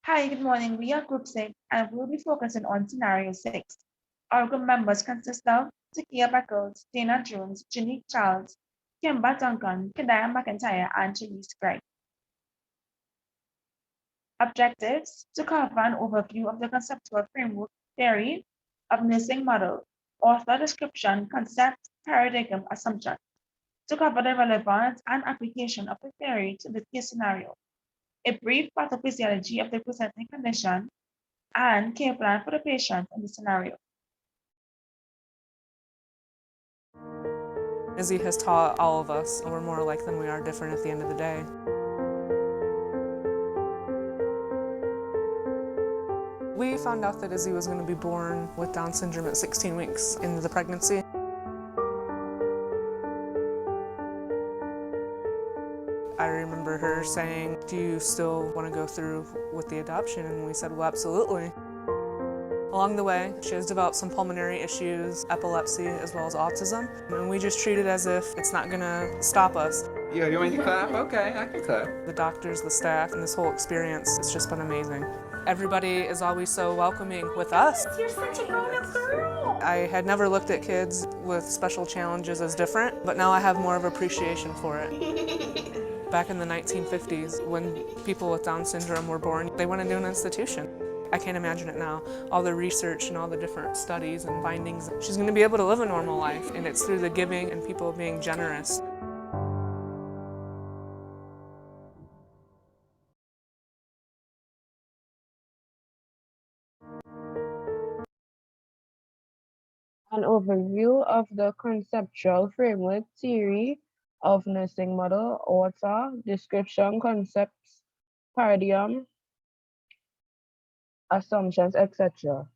Hi, good morning. We are Group 6 and we'll be focusing on Scenario 6. Our group members consist of Takia Beckles, Dana Jones, Janique Charles, Kimba Duncan, Kadaya McIntyre, and Janice Gregg. Objectives: to cover an overview of the conceptual framework theory of nursing model, author description, concept, paradigm, assumption. To cover the relevance and application of the theory to the case scenario. A brief pathophysiology of the presenting condition, and care plan for the patient in the scenario. Izzy has taught all of us, and we're more alike than we are different at the end of the day. We found out that Izzy was going to be born with Down syndrome at 16 weeks into the pregnancy. I remember her saying, "Do you still want to go through with the adoption?" And we said, "Well, absolutely." Along the way, she has developed some pulmonary issues, epilepsy, as well as autism. And we just treat it as if it's not going to stop us. Yeah, you want me to clap? Okay, I can clap. The doctors, the staff, and this whole experience, it's just been amazing. Everybody is always so welcoming with us. You're such a grown-up girl. I had never looked at kids with special challenges as different, but now I have more of appreciation for it. Back in the 1950s, when people with Down syndrome were born, they went into an institution. I can't imagine it now. All the research and all the different studies and findings. She's going to be able to live a normal life, and it's through the giving and people being generous. An overview of the conceptual framework theory of nursing model, author, description, concepts, paradigm, assumptions, etc.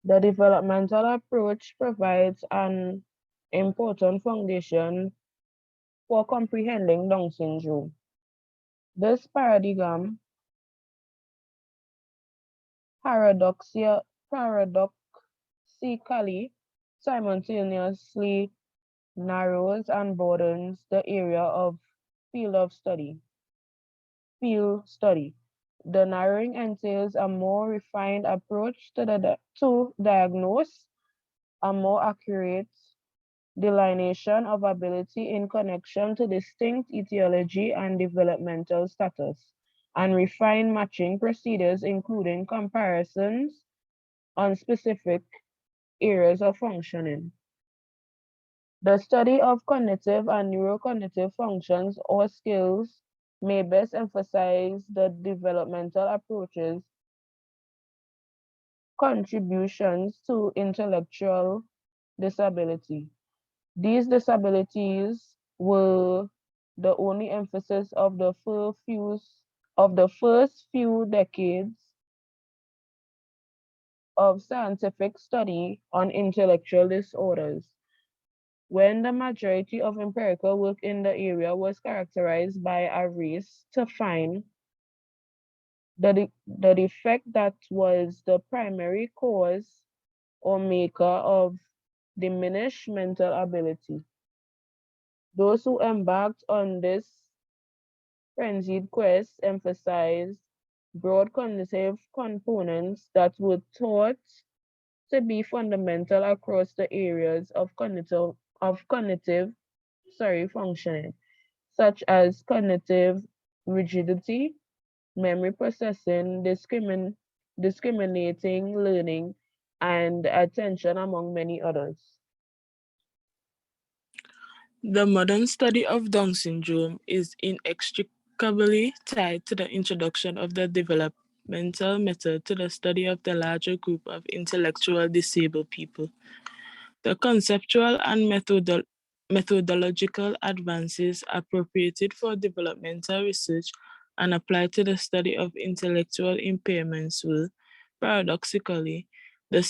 The developmental approach provides an important foundation for comprehending Down syndrome. This paradigm paradoxically simultaneously narrows and broadens the area of field study. The narrowing entails a more refined approach to diagnose, a more accurate delineation of ability in connection to distinct etiology and developmental status, and refined matching procedures including comparisons on specific areas of functioning. The study of cognitive and neurocognitive functions or skills may best emphasize the developmental approach's contributions to intellectual disability. These disabilities were the only emphasis of the first few decades of scientific study on intellectual disorders, when the majority of empirical work in the area was characterized by a race to find the defect that was the primary cause or maker of diminished mental ability. Those who embarked on this frenzied quest emphasized broad cognitive components that were thought to be fundamental across the areas of cognitive functioning, such as cognitive rigidity, memory processing, discriminating learning, and attention, among many others. The modern study of Down syndrome is inextricably tied to the introduction of the developmental method to the study of the larger group of intellectual disabled people. The conceptual and methodological advances appropriated for developmental research and applied to the study of intellectual impairments will, paradoxically, the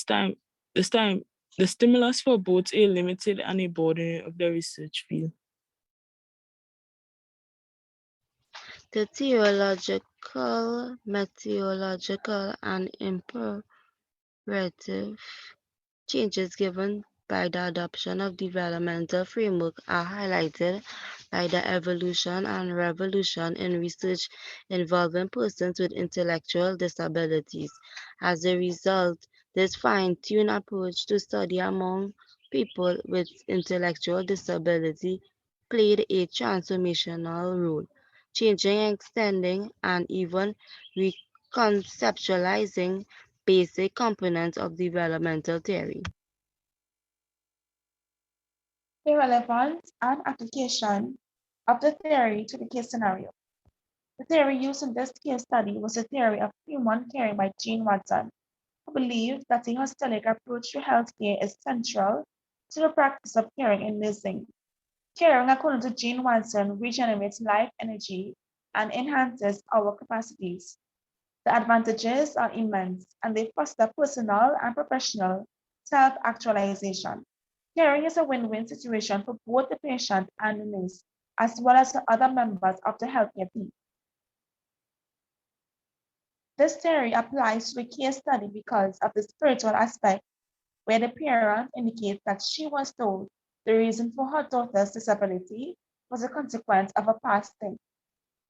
stimulus for both a limited and a broadening of the research field. The theological, methodological, and imperative changes given by the adoption of developmental framework are highlighted by the evolution and revolution in research involving persons with intellectual disabilities. As a result, this fine-tuned approach to study among people with intellectual disability played a transformational role, changing, extending, and even reconceptualizing basic components of developmental theory. The relevance and application of the theory to the case scenario. The theory used in this case study was the theory of human caring by Jean Watson, who believed that a holistic approach to healthcare is central to the practice of caring in nursing. Caring, according to Jean Watson, regenerates life energy and enhances our capacities. The advantages are immense, and they foster personal and professional self-actualization. Caring is a win-win situation for both the patient and the nurse, as well as the other members of the healthcare team. This theory applies to the case study because of the spiritual aspect, where the parent indicates that she was told the reason for her daughter's disability was a consequence of a past thing.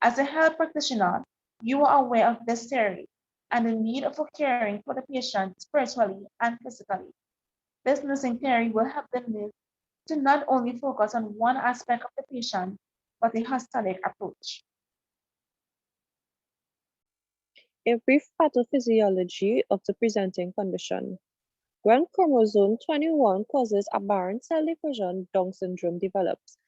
As a health practitioner, you are aware of this theory and the need for caring for the patient spiritually and physically. This nursing theory will help the nurse to not only focus on one aspect of the patient, but a holistic approach. A brief pathophysiology of the presenting condition. When chromosome 21 causes aberrant cell division, Down syndrome develops.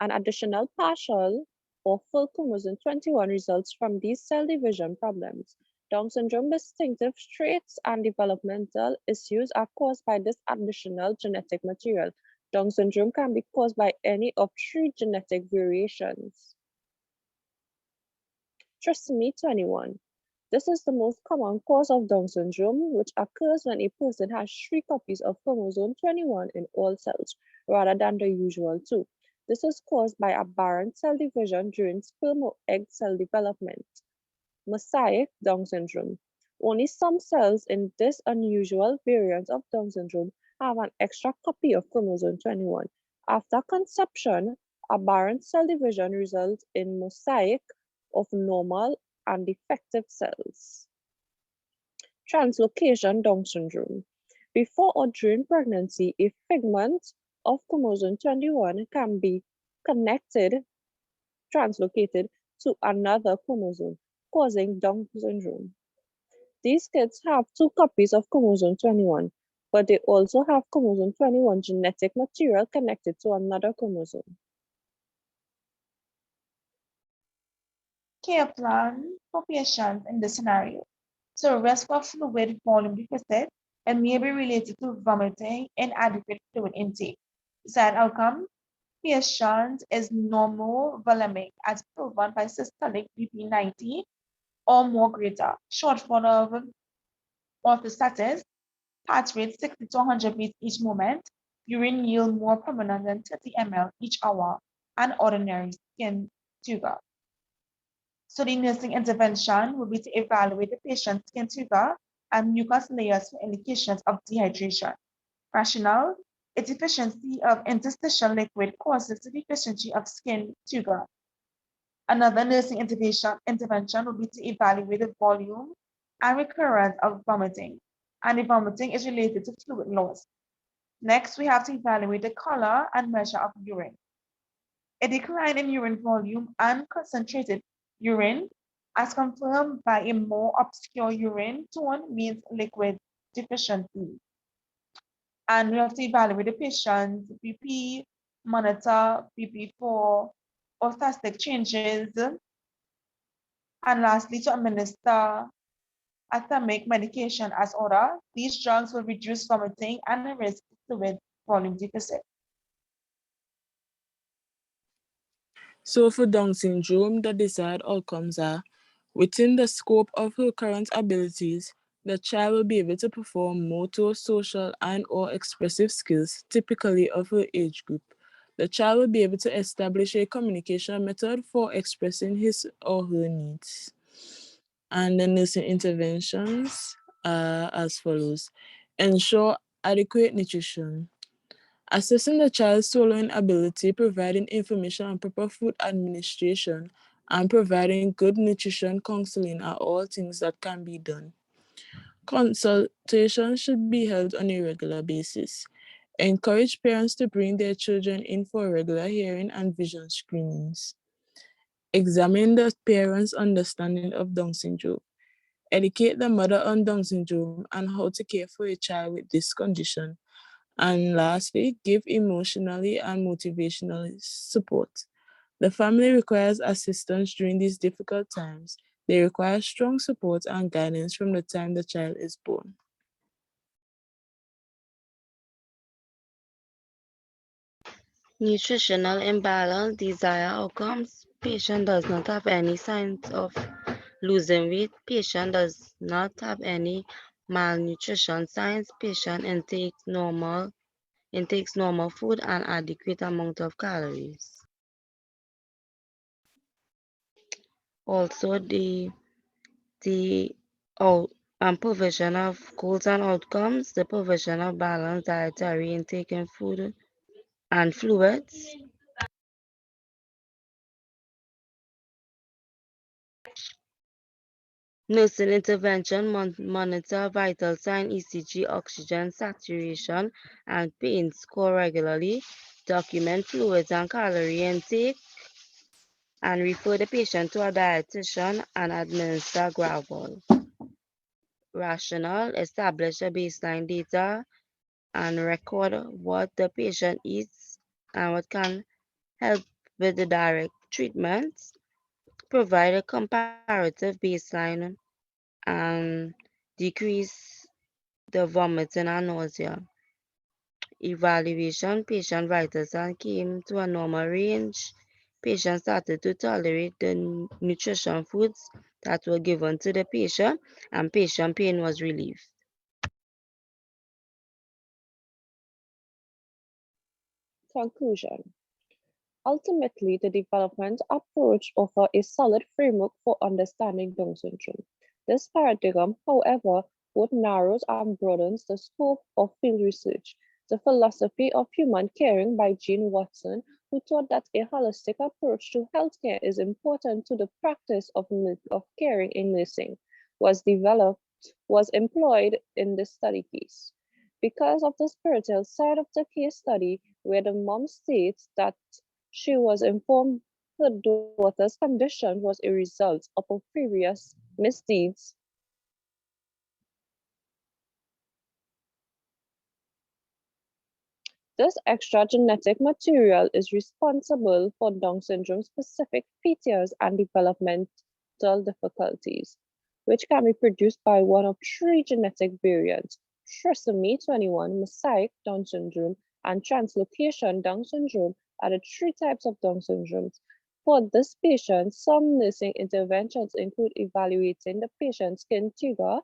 An additional partial or full chromosome 21 results from these cell division problems. Down syndrome distinctive traits and developmental issues are caused by this additional genetic material. Down syndrome can be caused by any of 3 genetic variations. Trisomy 21. This is the most common cause of Down syndrome, which occurs when a person has 3 copies of chromosome 21 in all cells, rather than the usual 2. This is caused by aberrant cell division during sperm or egg cell development. Mosaic Down syndrome. Only some cells in this unusual variant of Down syndrome have an extra copy of chromosome 21. After conception, aberrant cell division results in mosaic of normal and defective cells. Translocation Down syndrome. Before or during pregnancy, a fragment of chromosome 21 can be translocated to another chromosome, causing Down syndrome. These kids have 2 copies of chromosome 21, but they also have chromosome 21 genetic material connected to another chromosome. Care plan for patients in this scenario. So risk of fluid volume deficit and may be related to vomiting, inadequate fluid intake. Side outcome, patient is normovolemic as proven by systolic BP 90 or more greater. Shortfall of orthostasis, heart rate 60 to 100 beats each moment, urine yield more prominent than 30 ml each hour, and ordinary skin tuga. So the nursing intervention would be to evaluate the patient's skin tuga and mucus layers for indications of dehydration. Rationale, a deficiency of interstitial liquid causes the deficiency of skin tuga. Another nursing intervention would be to evaluate the volume and recurrence of vomiting, and the vomiting is related to fluid loss. Next, we have to evaluate the color and measure of urine. A decline in urine volume and concentrated urine, as confirmed by a more obscure urine tone, means liquid deficiency. And we have to evaluate the patient's BP, monitor BP for orthostic changes, and lastly, to administer athermic medication as ordered. These drugs will reduce vomiting and the risk of fluid volume deficit. So for Down syndrome, the desired outcomes are within the scope of her current abilities, the child will be able to perform motor, social, and/or expressive skills typically of her age group. The child will be able to establish a communication method for expressing his or her needs. And the nursing interventions are as follows. Ensure adequate nutrition. Assessing the child's swallowing ability, providing information on proper food administration, and providing good nutrition counseling are all things that can be done. Consultations should be held on a regular basis. Encourage parents to bring their children in for regular hearing and vision screenings. Examine the parent's understanding of Down syndrome. Educate the mother on Down syndrome and how to care for a child with this condition. And lastly, give emotionally and motivational support. The family requires assistance during these difficult times. They require strong support and guidance from the time the child is born. Nutritional imbalance, desired outcomes. Patient does not have any signs of losing weight. Patient does not have any malnutrition signs. Patient intakes normal food and adequate amount of calories. Also, the provision of goals and outcomes, the provision of balanced dietary intake in food and fluids, nursing intervention, monitor vital sign, ECG, oxygen saturation, and pain score regularly, document fluids and calorie intake, and refer the patient to a dietitian and administer gravel. Rational, establish a baseline data and record what the patient eats and what can help with the direct treatments. Provide a comparative baseline and decrease the vomiting and nausea. Evaluation, patient vital signs came to a normal range. Patient started to tolerate the nutrition foods that were given to the patient, and patient pain was relieved. Conclusion. Ultimately, the development approach offers a solid framework for understanding Down syndrome. This paradigm, however, both narrows and broadens the scope of field research. The philosophy of human caring by Jean Watson, who taught that a holistic approach to healthcare is important to the practice of caring in nursing, was employed in this study case. Because of the spiritual side of the case study, where the mom states that she was informed her daughter's condition was a result of her previous misdeeds. This extra genetic material is responsible for Down syndrome specific features and developmental difficulties, which can be produced by one of three genetic variants: trisomy 21, mosaic Down syndrome, and translocation Down syndrome are the three types of Down syndromes. For this patient, some nursing interventions include evaluating the patient's skin turgor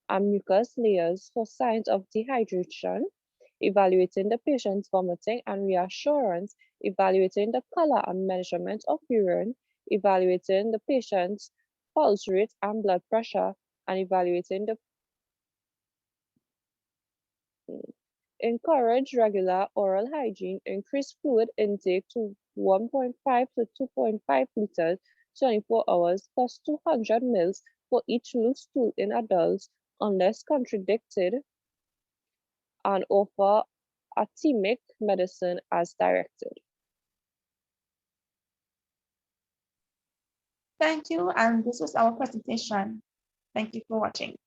and mucus layers for signs of dehydration, evaluating the patient's vomiting and reassurance, evaluating the color and measurement of urine, evaluating the patient's pulse rate and blood pressure, and evaluating the encourage regular oral hygiene, increase fluid intake to 1.5 to 2.5 liters 24 hours plus 200 mils for each loose stool in adults unless contradicted, and offer atemic medicine as directed. Thank you, and this was our presentation. Thank you for watching.